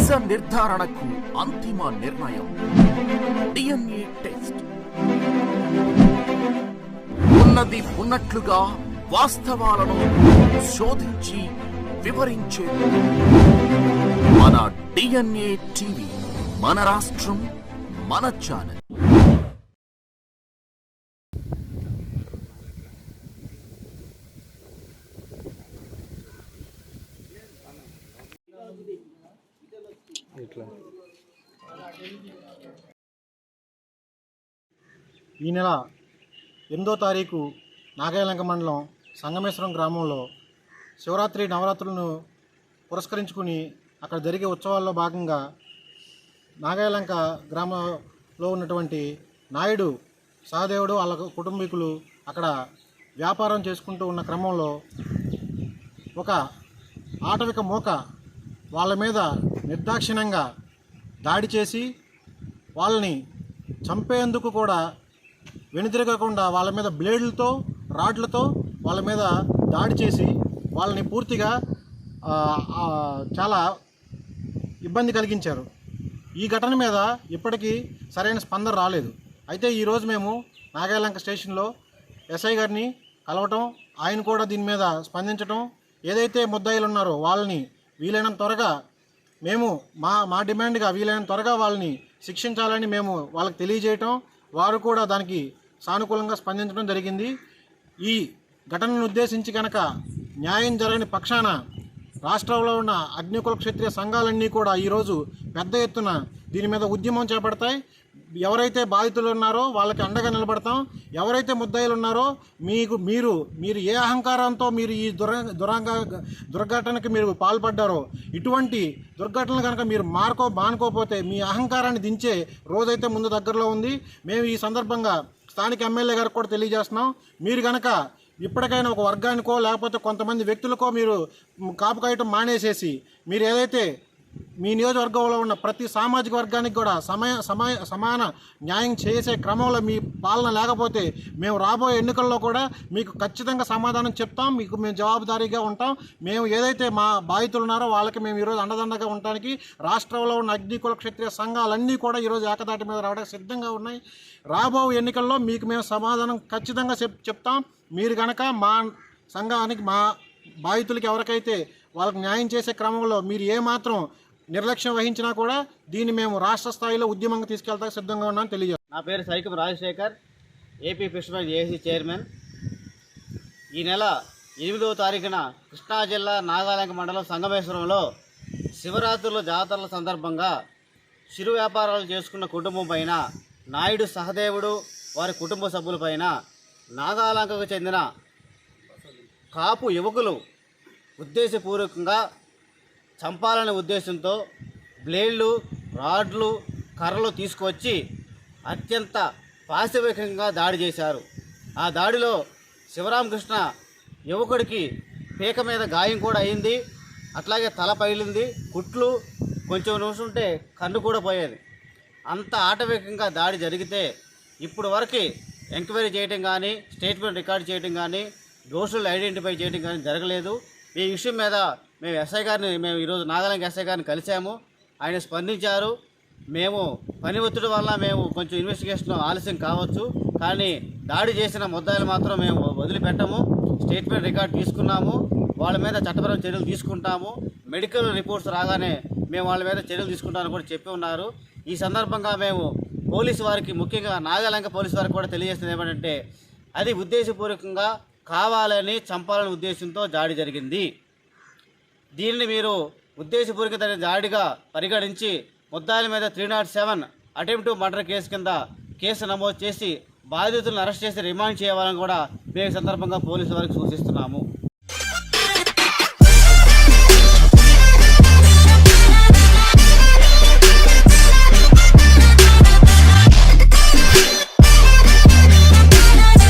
నిజ నిర్ధారణకు అంతిమ నిర్ణయం డిఎన్ఏ టెస్ట్. ఉన్నది ఉన్నట్లుగా వాస్తవాలను శోధించి వివరించే మన డిఎన్ఏ టీవీ, మన రాష్ట్రం, మన ఛానల్. ఈ నెల 8వ తారీఖు నాగాయలంక మండలం సంగమేశ్వరం గ్రామంలో శివరాత్రి నవరాత్రులను పురస్కరించుకుని అక్కడ జరిగే ఉత్సవాల్లో భాగంగా నాగాయలంక గ్రామంలో ఉన్నటువంటి నాయుడు సహదేవుడు వాళ్ళ కుటుంబీకులు అక్కడ వ్యాపారం చేసుకుంటూ ఉన్న క్రమంలో ఒక ఆటవిక మూక వాళ్ళ మీద నిర్దాక్షిణ్యంగా దాడి చేసి వాళ్ళని చంపేందుకు కూడా వెనుతిరగకుండా వాళ్ళ మీద బ్లేడ్లతో రాడ్లతో వాళ్ళ మీద దాడి చేసి వాళ్ళని పూర్తిగా చాలా ఇబ్బంది కలిగించారు. ఈ ఘటన మీద ఇప్పటికీ సరైన స్పందన రాలేదు. అయితే ఈరోజు మేము నాగాయలంక స్టేషన్లో ఎస్ఐ గారిని కలవటం, ఆయన కూడా దీని మీద స్పందించటం, ఏదైతే ముద్దాయిలు ఉన్నారో వాళ్ళని వీలైనంత త్వరగా మేము మా డిమాండ్గా వీలైనంత త్వరగా వాళ్ళని శిక్షించాలని మేము వాళ్ళకి తెలియజేయటం, వారు కూడా దానికి సానుకూలంగా స్పందించడం జరిగింది. ఈ ఘటనను ఉద్దేశించి కనుక న్యాయం జరగని పక్షాన రాష్ట్రంలో ఉన్న అగ్నికుల క్షత్రియ సంఘాలన్నీ కూడా ఈరోజు పెద్ద ఎత్తున దీని మీద ఉద్యమం చేపడతాయి. ఎవరైతే బాధితులు ఉన్నారో వాళ్ళకి అండగా నిలబడతాం. ఎవరైతే ముద్దాయిలు ఉన్నారో మీరు ఏ అహంకారంతో మీరు ఈ దుర్ఘటనకి మీరు పాల్పడ్డారో, ఇటువంటి దుర్ఘటనలు కనుక మీరు మానుకోపోతే మీ అహంకారాన్ని దించే రోజైతే ముందు దగ్గరలో ఉంది. మేము ఈ సందర్భంగా స్థానిక ఎమ్మెల్యే గారికి కూడా తెలియజేస్తున్నాం. మీరు కనుక ఇప్పటికైనా ఒక వర్గానికో లేకపోతే కొంతమంది వ్యక్తులకో మీరు కాపు కాయటం మానేసేసి మీరు ఏదైతే మీ నియోజకవర్గంలో ఉన్న ప్రతి సామాజిక వర్గానికి కూడా సమాన న్యాయం చేసే క్రమంలో మీ పాలన లేకపోతే మేము రాబోయే ఎన్నికల్లో కూడా మీకు ఖచ్చితంగా సమాధానం చెప్తాం. మీకు మేము జవాబుదారీగా ఉంటాం. మేము ఏదైతే మా బాధితులు ఉన్నారో వాళ్ళకి మేము ఈరోజు అండదండగా ఉండడానికి రాష్ట్రంలో ఉన్న అగ్నికుల క్షత్రియ సంఘాలన్నీ కూడా ఈరోజు ఏకదాటి మీద రావడానికి సిద్ధంగా ఉన్నాయి. రాబో ఎన్నికల్లో మీకు మేము సమాధానం ఖచ్చితంగా చెప్తాం. మీరు కనుక మా సంఘానికి, మా బాధితులకి ఎవరికైతే వాళ్ళకి న్యాయం చేసే క్రమంలో మీరు ఏమాత్రం నిర్లక్ష్యం వహించినా కూడా దీన్ని మేము రాష్ట్ర స్థాయిలో ఉద్యమంగా తీసుకెళ్తానికి సిద్ధంగా ఉన్నామని తెలియజేస్తాం. నా పేరు Saikam Rajasekhar, AP fishermen AC chairman. ఈ నెల 8వ తారీఖున కృష్ణా జిల్లా నాగాలంక మండలం సంగమేశ్వరంలో శివరాత్రుల జాతరల సందర్భంగా చిరు వ్యాపారాలు చేసుకున్న కుటుంబం పైన, నాయుడు సహదేవుడు వారి కుటుంబ సభ్యులపైన నాగాలంకకు చెందిన కాపు యువకులు ఉద్దేశపూర్వకంగా చంపాలనే ఉద్దేశంతో బ్లేడ్లు, రాడ్లు, కర్రలు తీసుకువచ్చి అత్యంత పాశవికంగా దాడి చేశారు. ఆ దాడిలో శివరామకృష్ణ యువకుడికి పీక మీద గాయం కూడా అయింది. అట్లాగే తల పగిలింది, కుట్లు కొంచెం నిమిషంటే కన్ను కూడా పోయేది. అంత ఆటవికంగా దాడి జరిగితే ఇప్పుడు వరకు ఎంక్వైరీ చేయడం కానీ, స్టేట్మెంట్ రికార్డ్ చేయడం కానీ, దోషులను ఐడెంటిఫై చేయడం కానీ జరగలేదు. ఈ విషయం మీద మేము ఈరోజు నాగాలంక ఎస్ఐ గారిని కలిసాము. ఆయన స్పందించారు. మేము పని ఒత్తిడి వల్ల మేము కొంచెం ఇన్వెస్టిగేషన్ ఆలస్యం కావచ్చు, కానీ దాడి చేసిన ముద్దాయిలు మాత్రం మేము వదిలిపెట్టము. స్టేట్మెంట్ రికార్డ్ తీసుకున్నాము. వాళ్ళ మీద చట్టపరమైన చర్యలు తీసుకుంటాము. మెడికల్ రిపోర్ట్స్ రాగానే మేము వాళ్ళ మీద చర్యలు తీసుకుంటామని కూడా చెప్పి ఉన్నారు. ఈ సందర్భంగా మేము పోలీసు వారికి, ముఖ్యంగా నాగాలంక పోలీసు వారికి కూడా తెలియజేస్తుంది ఏమంటే, అది ఉద్దేశపూర్వకంగా కావాలని చంపాలనే ఉద్దేశంతో దాడి జరిగింది. దీనిని మీరు ఉద్దేశపూర్వక దాడిగా పరిగణించి ముద్దాయిల మీద 307 అటెంప్ట్ మర్డర్ కేసు కింద కేసు నమోదు చేసి బాధితులను అరెస్ట్ చేసి రిమాండ్ చేయాలని కూడా మేము సందర్భంగా పోలీసు వారికి సూచిస్తున్నాము.